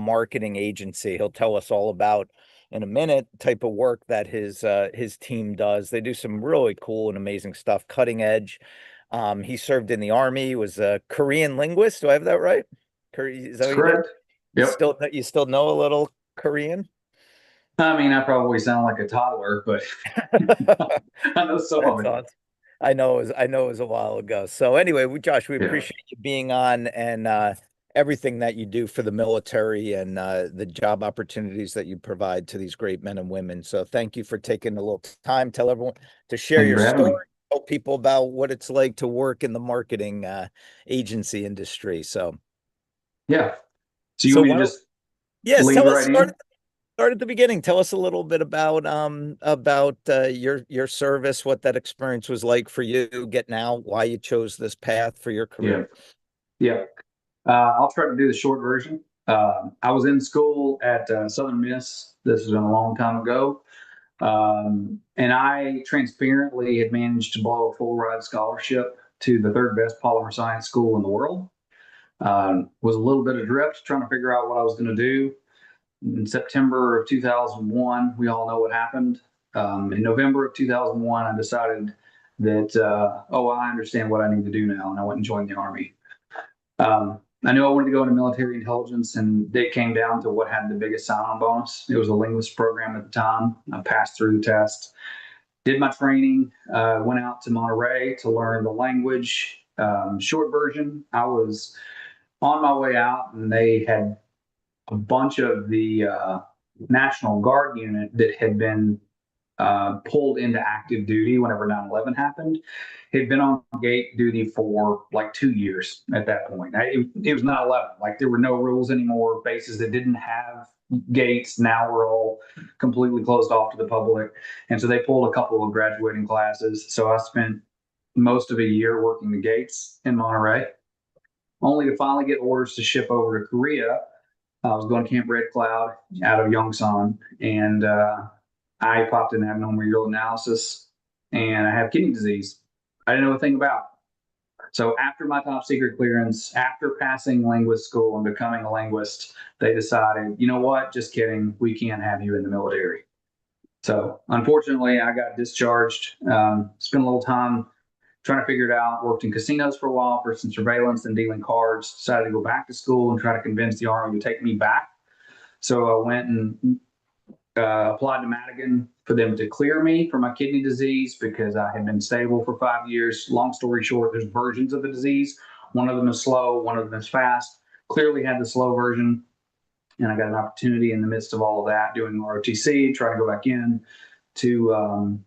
marketing agency. He'll tell us all about in a minute type of work that his team does. They do some really cool and amazing stuff, cutting edge. He served in the army, was a Korean linguist. Do I have that right? Is that That's what you did? correct. Yep. You still know a little Korean? I mean, I probably sound like a toddler, but I know some of That's it. awesome. I know it was a while ago. So anyway, Josh, we Yeah. appreciate you being on and everything that you do for the military and the job opportunities that you provide to these great men and women. So thank you for taking a little time. Tell everyone to share Thank you your for having story, me. tell people about what it's like to work in the marketing agency industry. So Yeah. So you so want me why to don't just yes, lead tell us right in? start at the beginning. Tell us a little bit about your service, what that experience was like for you getting out, why you chose this path for your Yeah. career. Yeah. I'll try to do the short version. I was in school at Southern Miss. This has been a long time ago. And I transparently had managed to blow a full ride scholarship to the third best polymer science school in the world. Was a little bit adrift trying to figure out what I was going to do. In September of 2001, we all know what happened. In November of 2001, I decided that, I understand what I need to do now. And I went and joined the Army. I knew I wanted to go into military intelligence, and it came down to what had the biggest sign on bonus. It was a linguist program at the time. I passed through the test, did my training, went out to Monterey to learn the language. Short version, I was on my way out, and they had a bunch of the National Guard unit that had been pulled into active duty whenever 9/11 happened. He'd been on gate duty for like 2 years at that point. It was 9/11. Like there were no rules anymore. Bases that didn't have gates now were all completely closed off to the public. And so they pulled a couple of graduating classes. So I spent most of a year working the gates in Monterey, only to finally get orders to ship over to Korea. I was going to Camp Red Cloud out of Yongsan, and I popped an abnormal urinalysis, and I have kidney disease. I didn't know a thing about. So after my top secret clearance, after passing linguist school and becoming a linguist, they decided, you know what? Just kidding. We can't have you in the military. So unfortunately, I got discharged. Spent a little time trying to figure it out. Worked in casinos for a while for some surveillance and dealing cards. Decided to go back to school and try to convince the Army to take me back. So I went and applied to Madigan for them to clear me for my kidney disease because I had been stable for 5 years. Long story short, there's versions of the disease. One of them is slow, one of them is fast. Clearly had the slow version, and I got an opportunity in the midst of all of that doing ROTC, trying to go back in to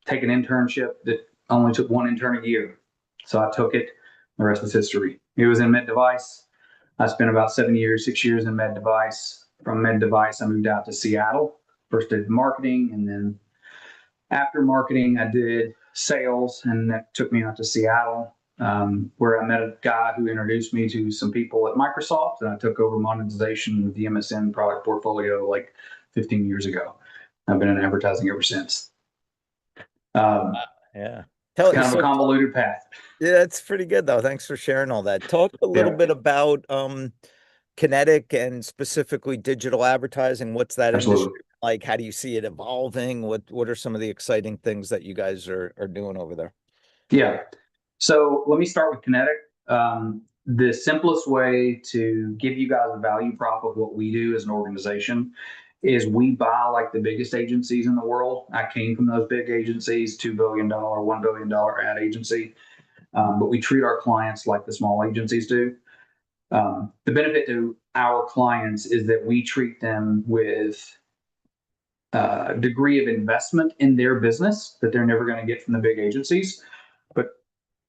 take an internship that only took one intern a year. So I took it. The rest is history. It was in med device. I spent about 7 years, 6 years in med device. From med device, I moved out to Seattle. First did marketing, and then after marketing, I did sales, and that took me out to Seattle, where I met a guy who introduced me to some people at Microsoft, and I took over monetization of the MSN product portfolio like 15 years ago. I've been in advertising ever since. Um, Yeah. it's Tell kind of a so convoluted path. Yeah, it's pretty good though. Thanks for sharing all that. Talk a little Yeah, bit about Kinetic and specifically digital advertising. What's that absolutely. industry like? How do you see it evolving? What are some of the exciting things that you guys are doing over there? Yeah. So let me start with Kinetic. The simplest way to give you guys a value prop of what we do as an organization is we buy like the biggest agencies in the world. I came from those big agencies, $2 billion, $1 billion ad agency, but we treat our clients like the small agencies do. The benefit to our clients is that we treat them with a degree of investment in their business that they're never going to get from the big agencies. But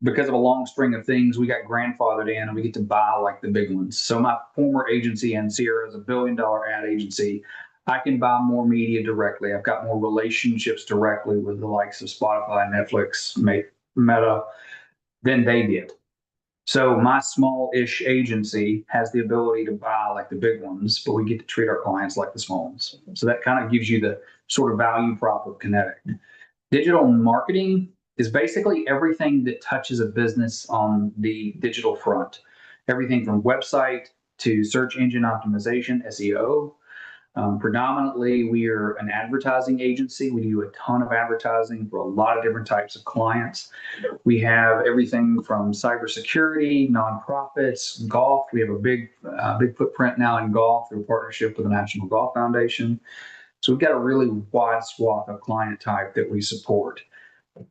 because of a long string of things, we got grandfathered in and we get to buy like the big ones. So my former agency, and Sierra, is $1 billion ad agency. I can buy more media directly. I've got more relationships directly with the likes of Spotify, Netflix, Meta than they did. So my small-ish agency has the ability to buy like the big ones, but we get to treat our clients like the small ones. So that kind of gives you the sort of value prop of Kinetic. Digital marketing is basically everything that touches a business on the digital front. Everything from website to search engine optimization, SEO. Predominantly, we are an advertising agency. We do a ton of advertising for a lot of different types of clients. We have everything from cybersecurity, nonprofits, golf. We have a big footprint now in golf through a partnership with the National Golf Foundation. So we've got a really wide swath of client type that we support.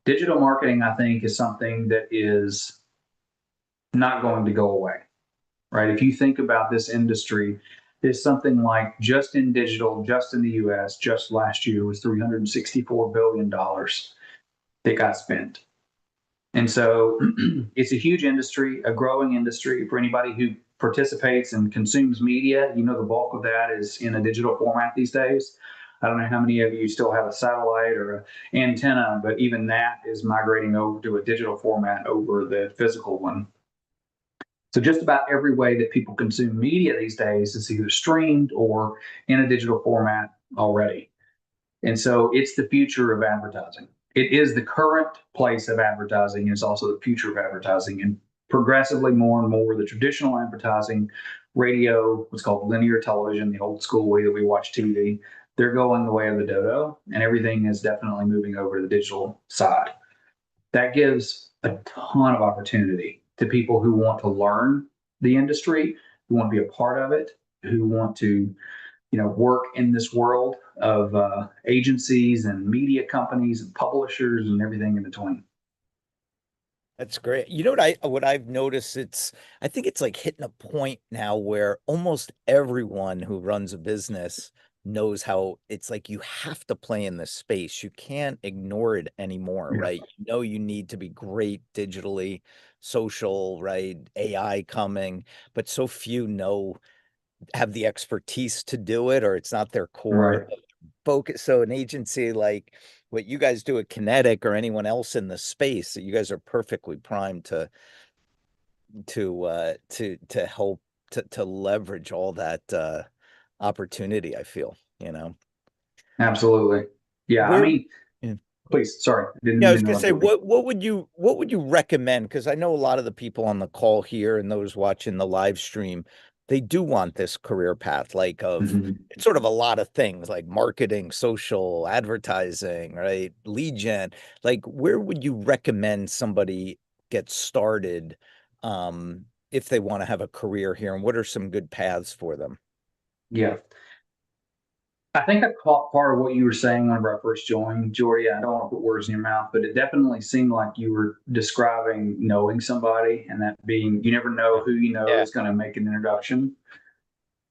Digital marketing, I think, is something that is not going to go away, right? If you think about this industry, there's something like just in digital, just in the US, just last year was $364 billion that got spent. And so it's a huge industry, a growing industry. For anybody who participates and consumes media, you know the bulk of that is in a digital format these days. I don't know how many of you still have a satellite or an antenna, but even that is migrating over to a digital format over the physical one. So just about every way that people consume media these days is either streamed or in a digital format already. And so it's the future of advertising. It is the current place of advertising. It's also the future of advertising. And progressively more and more, the traditional advertising, radio, what's called linear television, the old school way that we watch TV, they're going the way of the dodo, and everything is definitely moving over to the digital side. That gives a ton of opportunity to people who want to learn the industry, who want to be a part of it, who want to work in this world of agencies and media companies and publishers and everything in between. That's great. You know what I've noticed, I think it's like hitting a point now where almost everyone who runs a business knows how it's like you have to play in this space. You can't ignore it anymore, Yeah. right? You know you need to be great digitally, social, right? AI coming, but so few have the expertise to do it, or it's not their core Right. focus. So an agency like what you guys do at KonetiQ or anyone else in the space, you guys are perfectly primed to help to leverage all that opportunity, I feel, Absolutely. Yeah. I Where mean, yeah. please, sorry, didn't Yeah, I mean was to gonna interrupt say, you. what would you recommend? Because I know a lot of the people on the call here and those watching the live stream, they do want this career path, like of Mhm. it's sort of a lot of things like marketing, social, advertising, right? Lead gen. Like, where would you recommend somebody get started if they want to have a career here? And what are some good paths for them? Yeah. I think I caught part of what you were saying whenever I first joined, Jordy. I don't want to put words in your mouth, but it definitely seemed like you were describing knowing somebody and that being, you never know who you know Yeah, is going to make an introduction.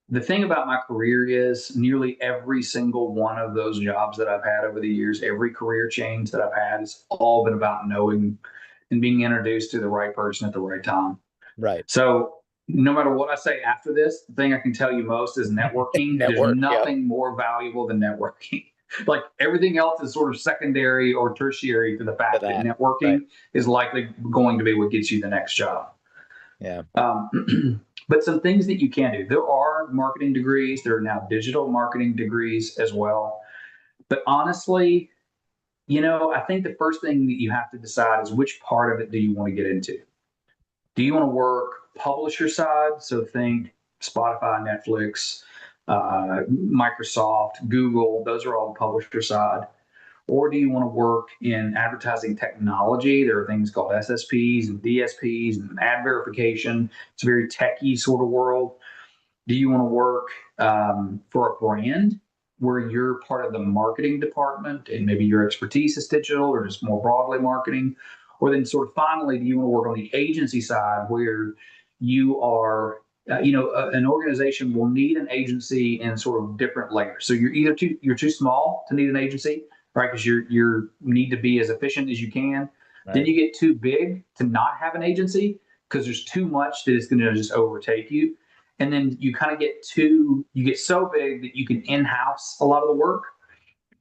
The thing about my career is nearly every single one of those jobs that I've had over the years, every career change that I've had, has all been about knowing and being introduced to the right person at the right time. right. So no matter what I say after this, the thing I can tell you most is networking. There's Network. Yep. nothing more valuable than networking. Like everything else is sort of secondary or tertiary to the For fact that that. Right. networking is likely going to be what gets you the next job. Yeah. But some things that you can do. There are marketing degrees. There are now digital marketing degrees as well. But honestly, I think the first thing that you have to decide is which part of it do you want to get into? Do you want to work publisher side? So think Spotify, Netflix, Microsoft, Google, those are all publisher side. Or do you want to work in advertising technology? There are things called SSPs and DSPs and ad verification. It's a very techy sort of world. Do you want to work for a brand where you're part of the marketing department and maybe your expertise is digital or just more broadly marketing? Or then, sort of finally, do you want to work on the agency side where you are, an organization will need an agency in sort of different layers. So you're too small to need an agency, right? Because you need to be as efficient as you can. Then Right. you get too big to not have an agency because there's too much that is going to just overtake you, and then you get so big that you can in-house a lot of the work,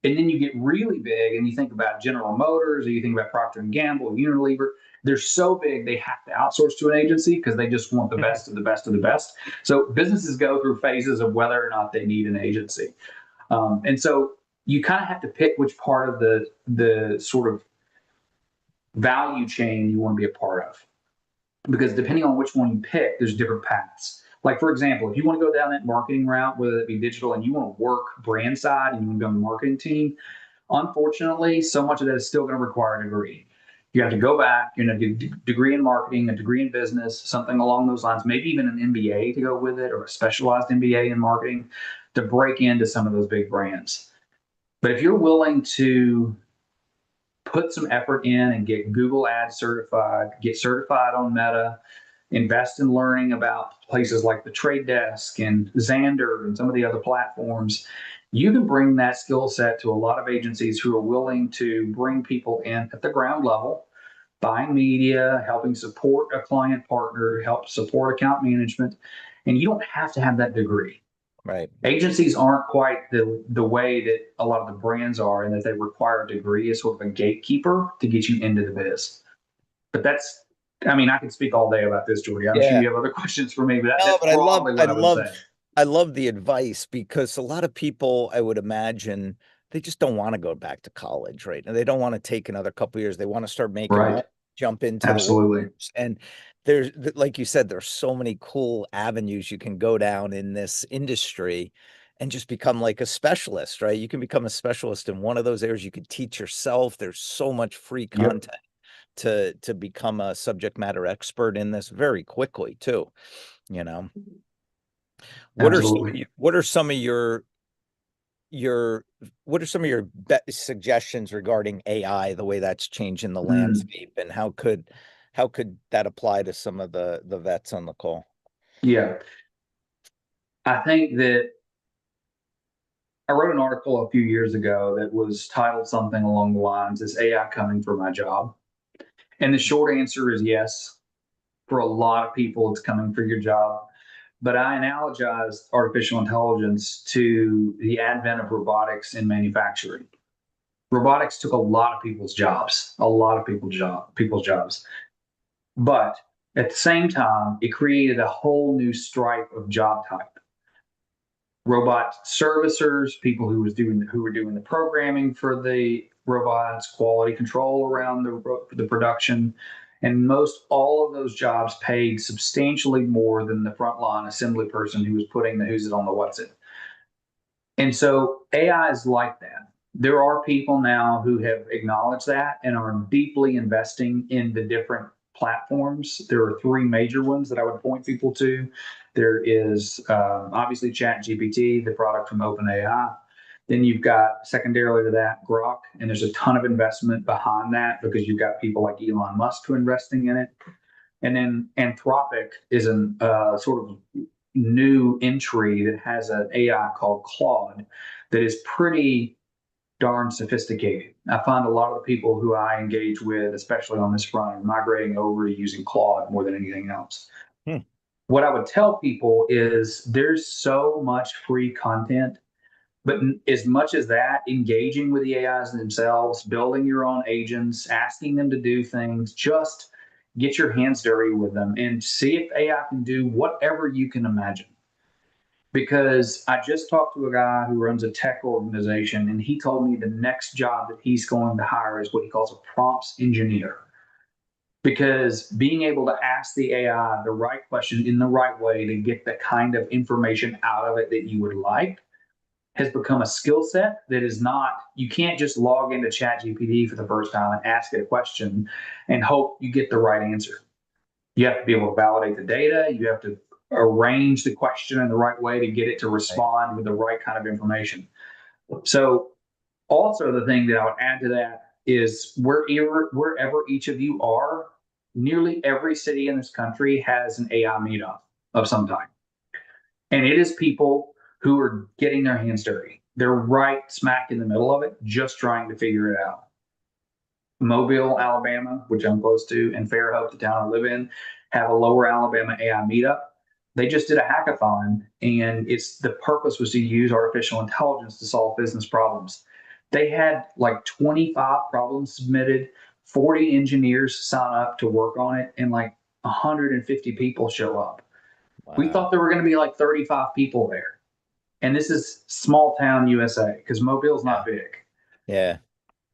and then you get really big and you think about General Motors or you think about Procter and Gamble, Unilever. They're so big they have to outsource to an agency because they just want the best of the best of the best. So businesses go through phases of whether or not they need an agency, and so you kind of have to pick which part of the sort of value chain you want to be a part of, because depending on which one you pick, there's different paths. Like, for example, if you want to go down that marketing route, whether it be digital and you want to work brand side and you want to go on the marketing team, unfortunately, so much of that is still going to require a degree. You have to go back, get a degree in marketing, a degree in business, something along those lines, maybe even an MBA to go with it or a specialized MBA in marketing to break into some of those big brands. But if you're willing to put some effort in and get Google Ads certified, get certified on Meta, invest in learning about places like the Trade Desk and Xander and some of the other platforms, you can bring that skill set to a lot of agencies who are willing to bring people in at the ground level, buying media, helping support a client partner, help support account management. And you don't have to have that degree. Right. Agencies aren't quite the way that a lot of the brands are, and that they require a degree as sort of a gatekeeper to get you into the biz. But that's, I mean, I could speak all day about this, Jordy. I'm sure Yeah. you have other questions for me, but No, that's but broadly what I would say. I love the advice because a lot of people, I would imagine, they just don't want to go back to college, right? And they don't want to take another couple years. They want to start making Right. money, jump into the Absolutely. workforce. And like you said, there's so many cool avenues you can go down in this industry and just become like a specialist, right? You can become a specialist in one of those areas. You can teach yourself. There's so much free Yep. content to become a subject matter expert in this very quickly too, you know. Absolutely. What are some of your what are some of your suggestions regarding AI, the way that's changing the Mm, landscape, and how could that apply to some of the vets on the call? yeah. I think that I wrote an article a few years ago that was titled something along the lines, "Is AI coming for my job?" And the short answer is yes. For a lot of people, it's coming for your job. But I analogized artificial intelligence to the advent of robotics in manufacturing. Robotics took a lot of people's jobs, a lot of people's jobs. But at the same time, it created a whole new stripe of job type. Robot servicers, people who were doing the programming for the robots, quality control around the production, and most all of those jobs paid substantially more than the frontline assembly person who was putting the who's it on the what's it. And so AI is like that. There are people now who have acknowledged that and are deeply investing in the different platforms. There are three major ones that I would point people to. There is obviously ChatGPT, the product from OpenAI. Then you've got secondarily to that Grok, and there's a ton of investment behind that because you've got people like Elon Musk who are investing in it. And then Anthropic is an sort of new entry that has an AI called Claude that is pretty darn sophisticated. I find a lot of the people who I engage with, especially on this front, are migrating over to using Claude more than anything else. Hmm. What I would tell people is there's so much free content, but as much as that, engaging with the AIs themselves, building your own agents, asking them to do things, just get your hands dirty with them and see if AI can do whatever you can imagine. Because I just talked to a guy who runs a tech organization, and he told me the next job that he's going to hire is what he calls a prompts engineer. Because being able to ask the AI the right question in the right way to get the kind of information out of it that you would like has become a skill set that is not, you can't just log into ChatGPT for the first time and ask it a question and hope you get the right answer. You have to be able to validate the data. You have to arrange the question in the right way to get it to Right. respond with the right kind of information. So, also, the thing that I would add to that is wherever each of you are, nearly every city in this country has an AI meetup of some type. And it is people who are getting their hands dirty. They're right smack in the middle of it, just trying to figure it out. Mobile, Alabama, which I'm close to, and Fairhope, the town I live in, have a Lower Alabama AI meetup. They just did a hackathon, and the purpose was to use artificial intelligence to solve business problems. They had like 25 problems submitted, 40 engineers sign up to work on it, and like 150 people show up. We Wow. thought there were going to be like 35 people there. And this is small town USA because Mobile's Yeah. not big. Yeah.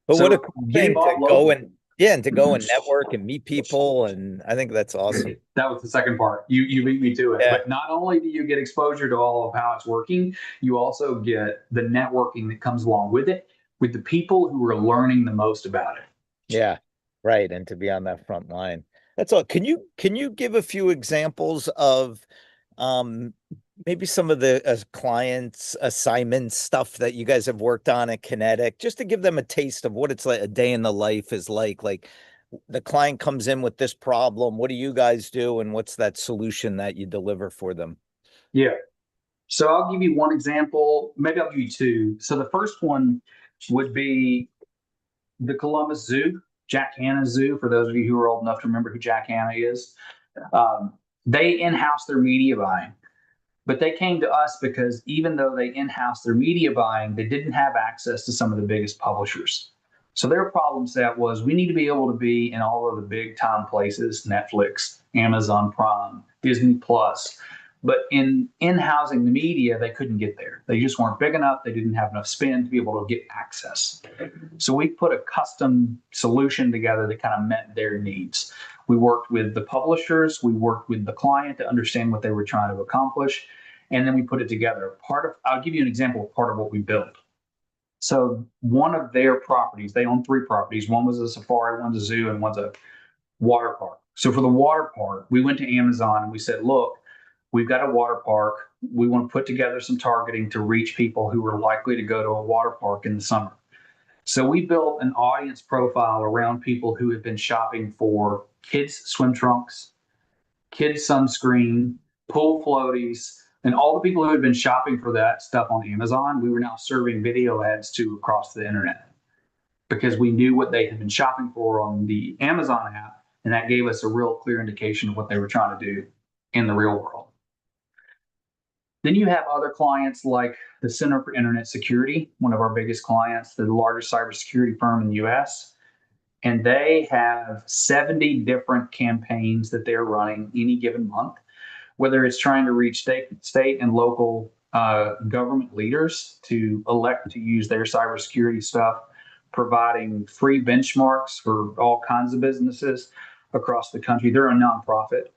But what a So cool get thing to involved go and locally. Yeah, and to go and network and meet people, and I think that's awesome. That was the second part. You beat me to it. Yeah, But not only do you get exposure to all of how it's working, you also get the networking that comes along with it, with the people who are learning the most about it. yeah, right. And to be on that front line. That's all. Can you give a few examples of um maybe some of the clients assignments stuff that you guys have worked on at Kinetic, just to give them a taste of what it's like a day in the life is like the client comes in with this problem, what do you guys do, and what's that solution that you deliver for them? Yeah. So I'll give you one example. Maybe I'll give you two. So the first one would be the Columbus Zoo, Jack Hanna Zoo. For those of you who are old enough to remember who Jack Hanna is, um, they in-house their media buying. But they came to us because even though they in-house their media buying, they didn't have access to some of the biggest publishers. So their problem set was we need to be able to be in all of the big time places, Netflix, Amazon Prime, Disney Plus. But in housing the media, they couldn't get there. They just weren't big enough. They didn't have enough spend to be able to get access. So we put a custom solution together that kind of met their needs. We worked with the publishers, we worked with the client to understand what they were trying to accomplish, and then we put it together. I'll give you an example of part of what we built. So one of their properties, they own three properties. One was a safari, one's a zoo, and one's a water park. So for the water park, we went to Amazon and we said, look, we've got a water park. We want to put together some targeting to reach people who are likely to go to a water park in the summer. So we built an audience profile around people who have been shopping for kids' swim trunks, kids' sunscreen, pool floaties, and all the people who had been shopping for that stuff on Amazon. We were now serving video ads to across the internet because we knew what they had been shopping for on the Amazon app, and that gave us a real clear indication of what they were trying to do in the real world. Then you have other clients like the Center for Internet Security, one of our biggest clients, the largest cybersecurity firm in the US. And they have 70 different campaigns that they're running any given month, whether it's trying to reach state and local government leaders to elect to use their cybersecurity stuff, providing free benchmarks for all kinds of businesses across the country. They're a nonprofit,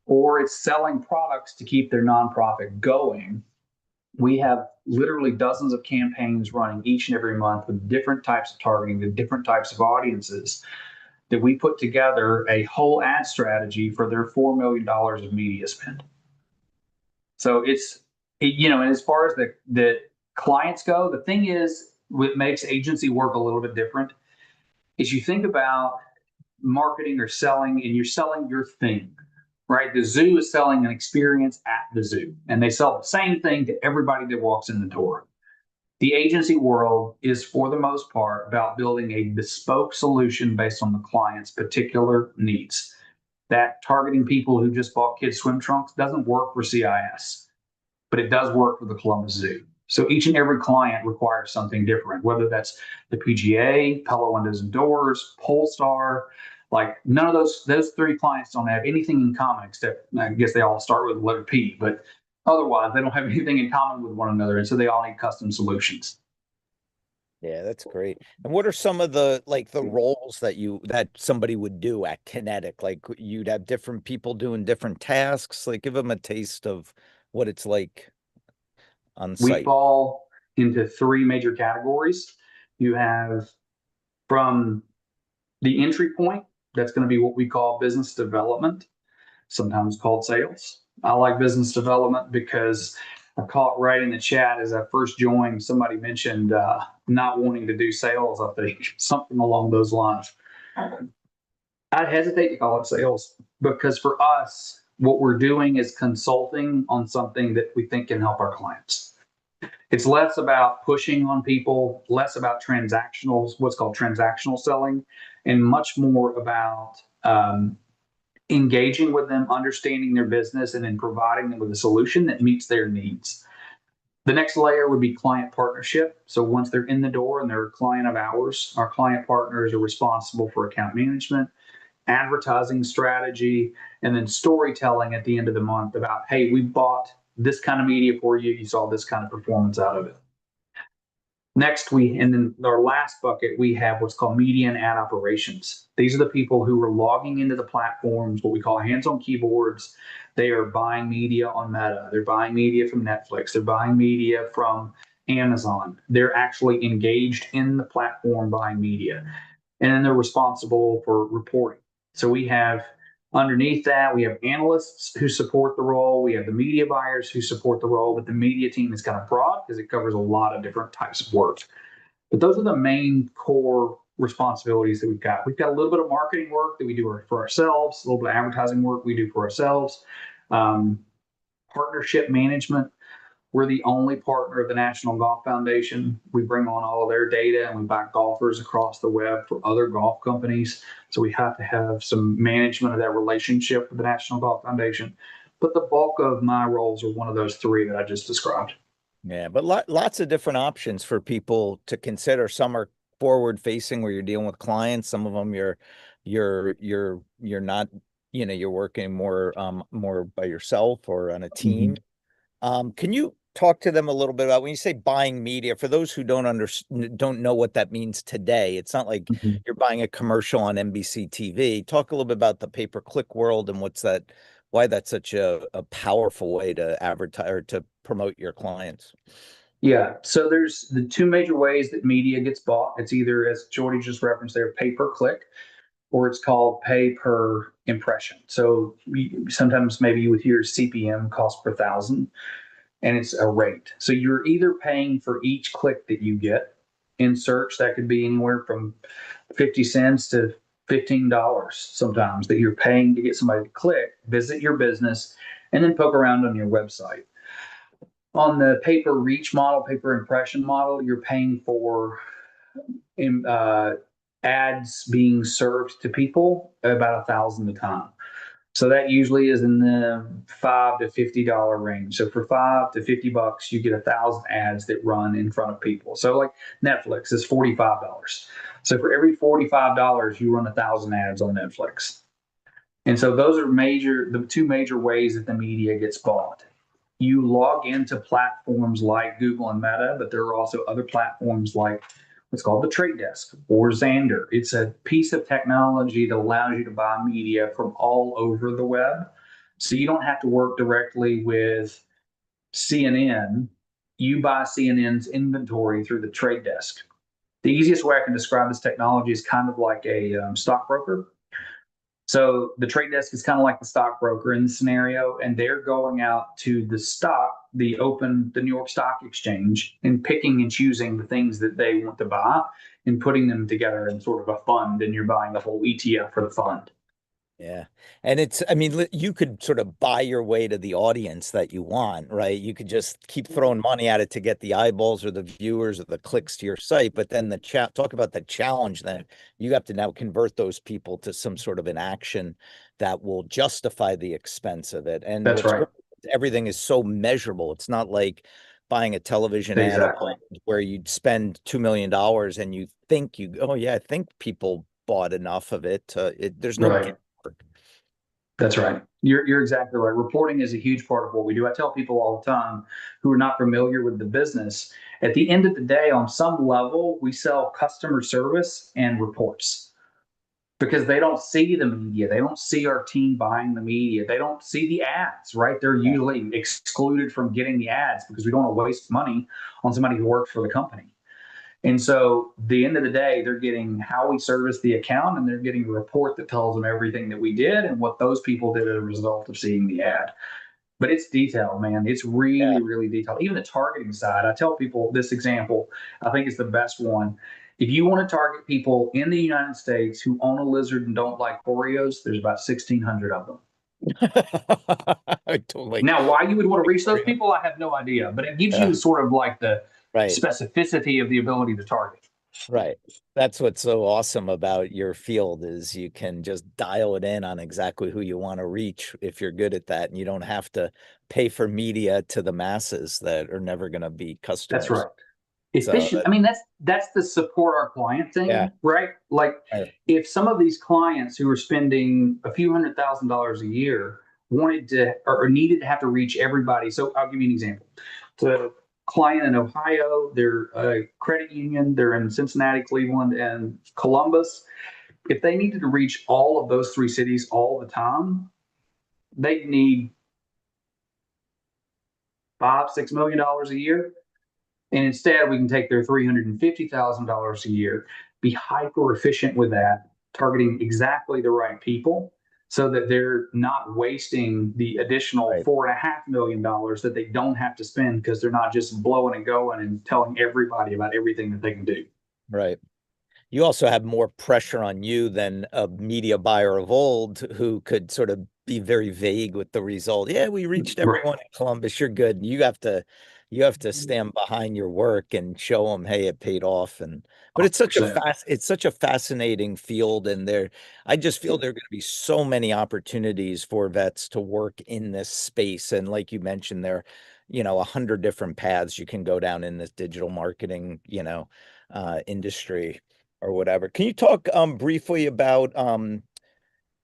or it's selling products to keep their nonprofit going. We have literally dozens of campaigns running each and every month with different types of targeting, with different types of audiences that we put together a whole ad strategy for their $4 million of media spend. So and as far as the clients go, the thing is, what makes agency work a little bit different is you think about marketing or selling, and you're selling your thing, right? The zoo is selling an experience at the zoo, and they sell the same thing to everybody that walks in the door. The agency world is, for the most part, about building a bespoke solution based on the client's particular needs. That targeting people who just bought kids' swim trunks doesn't work for CIS, but it does work for the Columbus Zoo. So each and every client requires something different, whether that's the PGA, Pella Windows and Doors, Polestar. Like none of those three clients don't have anything in common, except I guess they all start with the letter P, but otherwise they don't have anything in common with one another. And so they all need custom solutions. Yeah, that's great. And what are some of the like the roles that somebody would do at Kinetic? Like you'd have different people doing different tasks. Like give them a taste of what it's like on We site. fall into three major categories. You have from the entry point, that's going to be what we call business development, sometimes called sales. I like business development because I caught right in the chat as I first joined, somebody mentioned not wanting to do sales, I think, something along those lines. I'd hesitate to call it sales because for us, what we're doing is consulting on something that we think can help our clients. It's less about pushing on people, less about transactional, what's called transactional selling, and much more about engaging with them, understanding their business, and then providing them with a solution that meets their needs. The next layer would be client partnership. So once they're in the door and they're a client of ours, our client partners are responsible for account management, advertising strategy, and then storytelling at the end of the month about, hey, we bought this kind of media for you. You saw this kind of performance out of it. Next, and then our last bucket, we have what's called media and ad operations. These are the people who are logging into the platforms, what we call hands on keyboards. They are buying media on Meta. They're buying media from Netflix. They're buying media from Amazon. They're actually engaged in the platform buying media. And then they're responsible for reporting. So we have underneath that, we have analysts who support the role. We have the media buyers who support the role, but the media team is kind of broad because it covers a lot of different types of work. But those are the main core responsibilities that we've got. We've got a little bit of marketing work that we do for ourselves, a little bit of advertising work we do for ourselves, um, partnership management. We're the only partner of the National Golf Foundation. We bring on all of their data and we buy golfers across the web for other golf companies. So we have to have some management of that relationship with the National Golf Foundation. But the bulk of my roles are one of those three that I just described. Yeah, but lots of different options for people to consider. Some are forward facing where you're dealing with clients. Some of them you're not, you're working more by yourself or on a team. Mm-hmm. Can you talk to them a little bit about when you say buying media, for those who don't know what that means today? It's not like Mm-hmm. you're buying a commercial on NBC TV. Talk a little bit about the pay-per-click world and why that's such a powerful way to advertise or to promote your clients. Yeah, so there's the two major ways that media gets bought. It's either, as Jordy just referenced there, pay per click, or it's called pay per impression. So sometimes maybe you would hear CPM, cost per thousand, and it's a rate. So you're either paying for each click that you get in search. That could be anywhere from 50 cents to $15 sometimes that you're paying to get somebody to click, visit your business, and then poke around on your website. On the pay per reach model, pay per impression model, you're paying for uh, ads being served to people about 1,000 a time. So that usually is in the $5 to $50 range. So for $5 to $50, you get 1,000 ads that run in front of people. So like Netflix is $45. So for every $45, you run 1,000 ads on Netflix. And so those are the two major ways that the media gets bought. You log into platforms like Google and Meta, but there are also other platforms like what's called the Trade Desk or Xandr. It's a piece of technology that allows you to buy media from all over the web. So you don't have to work directly with CNN. You buy CNN's inventory through the Trade Desk. The easiest way I can describe this technology is kind of like a stockbroker. So the trade desk is kind of like the stockbroker in the scenario, and they're going out to the New York Stock Exchange, and picking and choosing the things that they want to buy and putting them together in sort of a fund, and you're buying the whole ETF for the fund. Yeah. And I mean, you could sort of buy your way to the audience that you want, right? You could just keep throwing money at it to get the eyeballs or the viewers or the clicks to your site. But then talk about the challenge then you have to now convert those people to some sort of an action that will justify the expense of it. And That's what's right. great, everything is so measurable. It's not like buying a television ad Exactly. where you'd spend $2 million and you think oh yeah, I think people bought enough of it. There's no Right. That's right. You're exactly right. Reporting is a huge part of what we do. I tell people all the time who are not familiar with the business, at the end of the day, on some level, we sell customer service and reports because they don't see the media. They don't see our team buying the media. They don't see the ads, right? They're Yeah. usually excluded from getting the ads because we don't want to waste money on somebody who works for the company. And so, the end of the day, they're getting how we service the account, and they're getting a report that tells them everything that we did and what those people did as a result of seeing the ad. But it's detailed, man. It's Yeah. really, really detailed. Even the targeting side, I tell people this example, I think is the best one. If you want to target people in the United States who own a lizard and don't like Oreos, there's about 1,600 of them. I totally Now, why you would want to reach those agree. people, I have no idea, but it gives you Yeah, sort of like the right, specificity of the ability to target. right. That's what's so awesome about your field is you can just dial it in on exactly who you want to reach if you're good at that, and you don't have to pay for media to the masses that are never going to be That's customers. right. So Efficient. I mean, that's the support our client yeah, thing, right? Like right. if some of these clients who are spending a few $100,000 a year wanted to or needed to have to reach everybody. So I'll give you an example. To client in Ohio. They're a credit union. They're in Cincinnati, Cleveland, and Columbus. If they needed to reach all of those three cities all the time, they need $5, $6 million a year. And instead, we can take their $350,000 a year, be hyper efficient with that, targeting exactly the right people so that they're not wasting the additional Right. $4.5 million that they don't have to spend because they're not just blowing and going and telling everybody about everything that they can do. Right. You also have more pressure on you than a media buyer of old who could sort of be very vague with the result. Yeah, we reached Right. everyone in Columbus. You're good. You have to stand behind your work and show them, hey, it paid off. And but percent it's such a fascinating field, and I just feel there are going to be so many opportunities for vets to work in this space. And like you mentioned, there, 100 different paths you can go down in this digital marketing, industry or whatever. Can you talk briefly about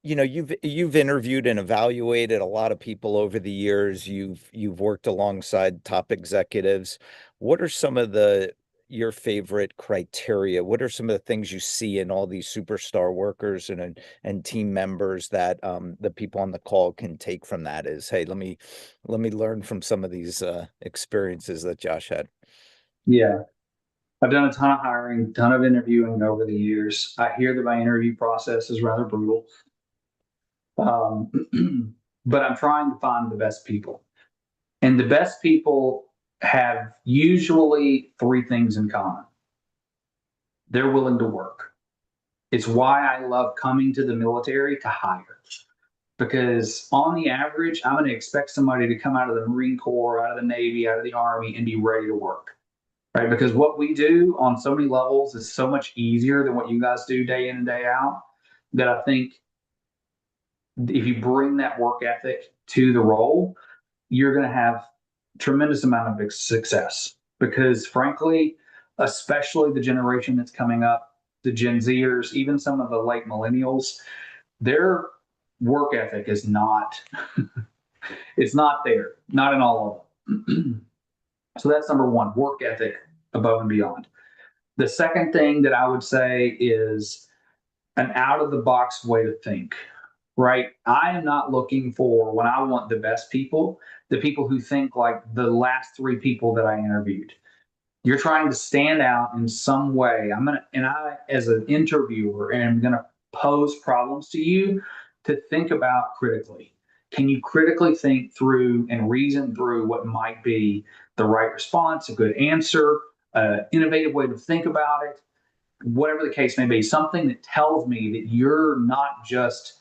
you've interviewed and evaluated a lot of people over the years. You've worked alongside top executives. What are some of the your favorite criteria? What are some of the things you see in all these superstar workers and team members that the people on the call can take from that is, hey, let me learn from some of these experiences that Josh had. Yeah. I've done a ton of hiring, ton of interviewing over the years. I hear that my interview process is rather brutal, um, but I'm trying to find the best people. And the best people have usually three things in common. They're willing to work. It's why I love coming to the military to hire. Because on the average, I'm going to expect somebody to come out of the Marine Corps, out of the Navy, out of the Army, and be ready to work. Right? Because what we do on so many levels is so much easier than what you guys do day in and day out that I think if you bring that work ethic to the role, you're going to have tremendous amount of success because frankly, especially the generation that's coming up, the Gen Zers, even some of the late millennials, their work ethic is not it's not there, not in all of them. So that's number one, work ethic above and beyond. The second thing that I would say is an out of the box way to think, right? I am not looking for when I want the best people, the people who think like the last three people that I interviewed. You're trying to stand out in some way. And I, as an interviewer, am gonna pose problems to you to think about critically. Can you critically think through and reason through what might be the right response, a good answer, an innovative way to think about it, whatever the case may be, something that tells me that you're not just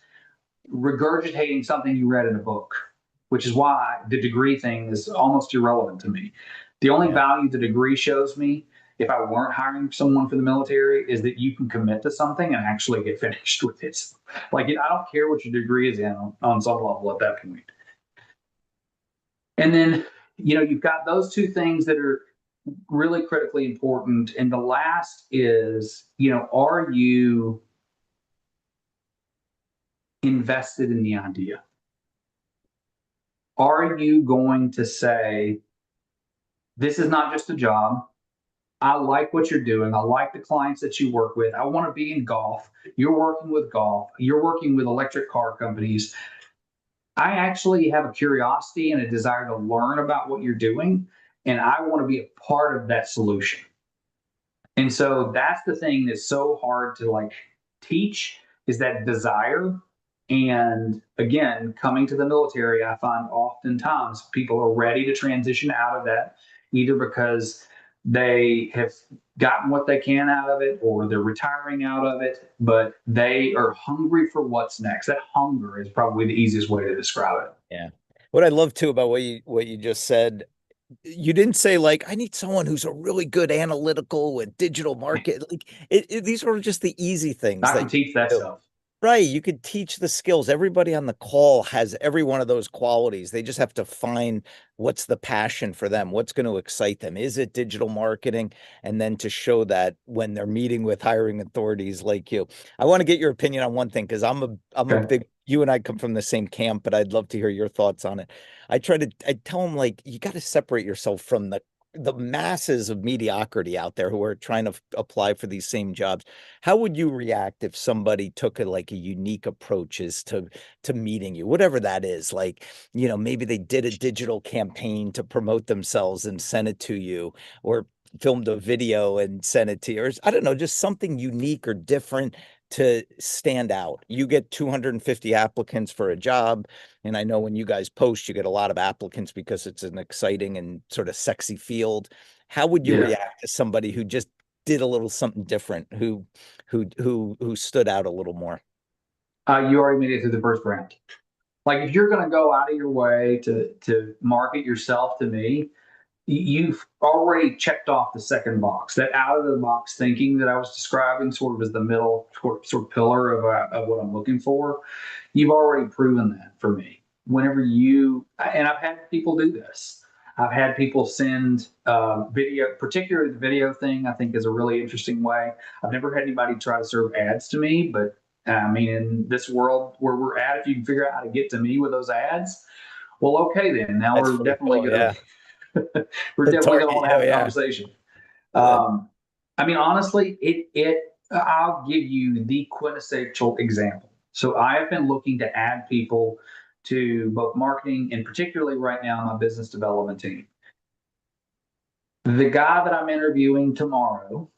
regurgitating something you read in a book, which is why the degree thing is almost irrelevant to me. The only Yeah. value the degree shows me if I weren't hiring someone for the military is that you can commit to something and actually get finished with it. Like, I don't care what your degree is in on some level at that point. And then, you've got those two things that are really critically important. And the last is, are you invested in the idea? Are you going to say, this is not just a job? I like what you're doing. I like the clients that you work with. I want to be in golf. You're working with golf. You're working with electric car companies. I actually have a curiosity and a desire to learn about what you're doing. And I want to be a part of that solution. And so that's the thing that's so hard to like teach is that desire. And again, coming to the military, I find oftentimes people are ready to transition out of that, either because they have gotten what they can out of it or they're retiring out of it, but they are hungry for what's next. That hunger is probably the easiest way to describe it. Yeah. What I love too about what you just said, you didn't say like I need someone who's a really good analytical with digital market. Like these are just the easy things I that can you teach that do. stuff. Right. You could teach the skills. Everybody on the call has every one of those qualities. They just have to find what's the passion for them, what's going to excite them. Is it digital marketing? And then to show that when they're meeting with hiring authorities like you. I want to get your opinion on one thing because I'm a Okay. big you and I come from the same camp, but I'd love to hear your thoughts on it. I tell them like you got to separate yourself from the masses of mediocrity out there who are trying to apply for these same jobs, how would you react if somebody took like a unique approach as to meeting you, whatever that is? Like, maybe they did a digital campaign to promote themselves and sent it to you, or filmed a video and sent it to you, or I don't know, just something unique or different to stand out. You get 250 applicants for a job. And I know when you guys post, you get a lot of applicants because it's an exciting and sort of sexy field. How would you Yeah. react to somebody who just did a little something different, who stood out a little more? You already made it through the first round. Like if you're going to go out of your way to market yourself to me, you've already checked off the second box. That out of the box thinking that I was describing, sort of as the middle sort of pillar of what I'm looking for. You've already proven that for me. Whenever you, and I've had people do this. I've had people send video, particularly the video thing. I think is a really interesting way. I've never had anybody try to serve ads to me, but I mean, in this world where we're at, if you can figure out how to get to me with those ads, well, okay, then now That's we're pretty definitely cool. gonna Yeah. we're The definitely gonna target. want to Oh, have a yeah. conversation. Uh, I mean, honestly, I'll give you the quintessential example. So I have been looking to add people to both marketing and particularly right now my business development team. The guy that I'm interviewing tomorrow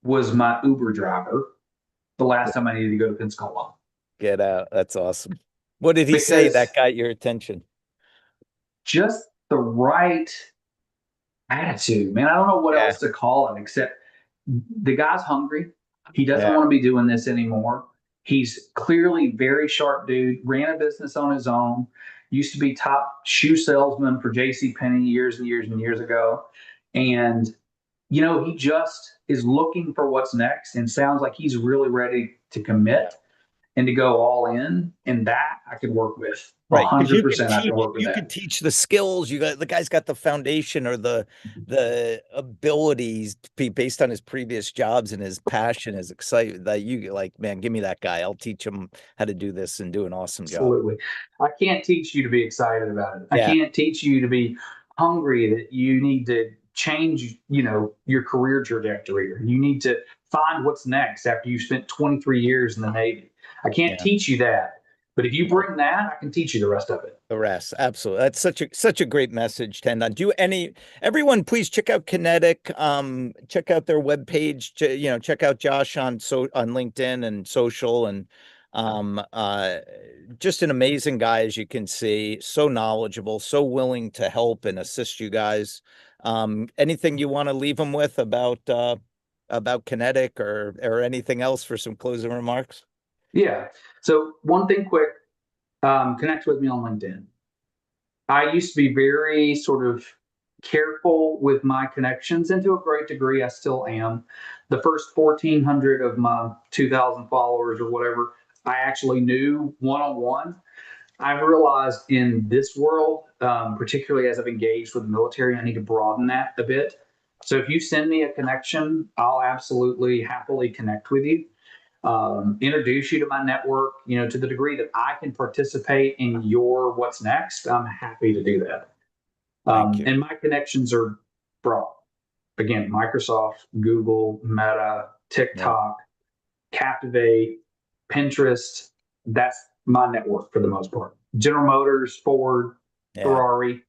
was my Uber driver the last time I needed to go to Pensacola get out. That's awesome. What did he say because that got your attention? just the right attitude, man. I don't know what Yeah. else to call it except the guy's hungry. He doesn't Yeah. want to be doing this anymore. He's clearly very sharp dude, ran a business on his own, used to be top shoe salesman for J.C. Penney years and years and years ago. And, he just is looking for what's next and sounds like he's really ready to Yeah. commit and to go all in. And that I could work with. A Right, because hundred percent I can work with you could that. teach the skills. The guy's got the foundation or the abilities to be based on his previous jobs and his passion, his excitement that you like, man, give me that guy. I'll teach him how to do this and do an awesome job. Absolutely. I can't teach you to be excited about it. I Yeah, can't teach you to be hungry that you need to change, your career trajectory or you need to find what's next after you spent 23 years in the Navy. I can't yeah. teach you that. But if you No, bring that, I can teach you the rest of it. the rest, absolutely. That's such a great message, Tendon. Everyone, please check out KonetiQ. Check out their webpage. Check out Josh on LinkedIn and social, and um uh just an amazing guy, as you can see, so knowledgeable, so willing to help and assist you guys. Anything you want to leave them with about KonetiQ or anything else for some closing remarks? Yeah. So one thing quick, connect with me on LinkedIn. I used to be very sort of careful with my connections, and to a great degree, I still am. The first 1,400 of my 2,000 followers or whatever, I actually knew one on one. I've realized in this world, particularly as I've engaged with the military, I need to broaden that a bit. So if you send me a connection, I'll absolutely happily connect with you, introduce you to my network, to the degree that I can participate in your what's next. I'm happy to do that. Thank you. And my connections are broad. Again, Microsoft, Google, Meta, Yeah, TikTok, Captivate, Pinterest. That's my network for the most part. General Motors, Ford, yeah. Ferrari.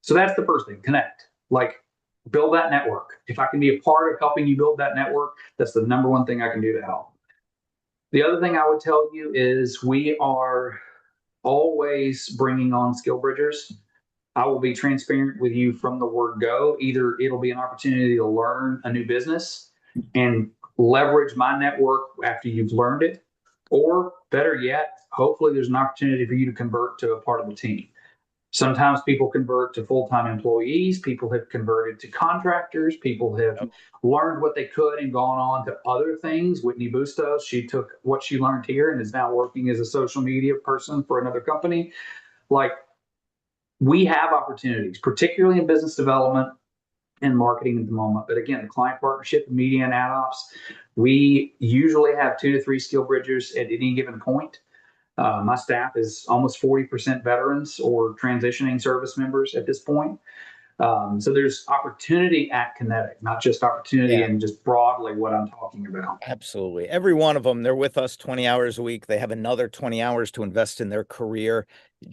So that's the first thing, connect. Like, build that network. If I can be a part of helping you build that network, that's the number one thing I can do to help. The other thing I would tell you is we are always bringing on SkillBridgers. I will be transparent with you from the word go. Either it'll be an opportunity to learn a new business and leverage my network after you've learned it, or better yet, hopefully there's an opportunity for you to convert to a part of the team. Sometimes people convert to full-time employees. People have converted to contractors. People have Yep. learned what they could and gone on to other things. Whitney Bustos, she took what she learned here and is now working as a social media person for another company. Like, we have opportunities, particularly in business development and marketing at the moment. But again, the client partnership, media and ad ops, we usually have 2 to 3 SkillBridgers at any given point. My staff is almost 40% veterans or transitioning service members at this point. So there's opportunity at Konetik, not just opportunity Yeah. and just broadly what I'm talking about. Absolutely. Every one of them, they're with us 20 hours a week. They have another 20 hours to invest in their career.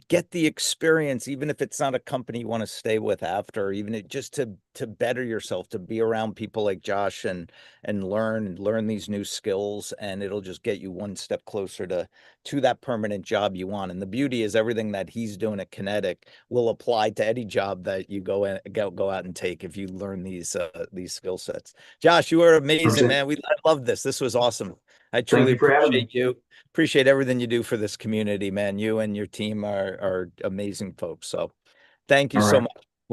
Get the experience, even if it's not a company you want to stay with after, even just to better yourself, to be around people like Josh and learn these new skills, and it'll just get you one step closer to that permanent job you want. And the beauty is everything that he's doing at Konetik will apply to any job that you go out and take if you learn these skill sets. Josh, you were amazing, 100%. man. I love this. This was awesome. I Thank truly you for having me. appreciate you. Appreciate everything you do for this community, man. You and your team are amazing folks. So thank you All so right. much.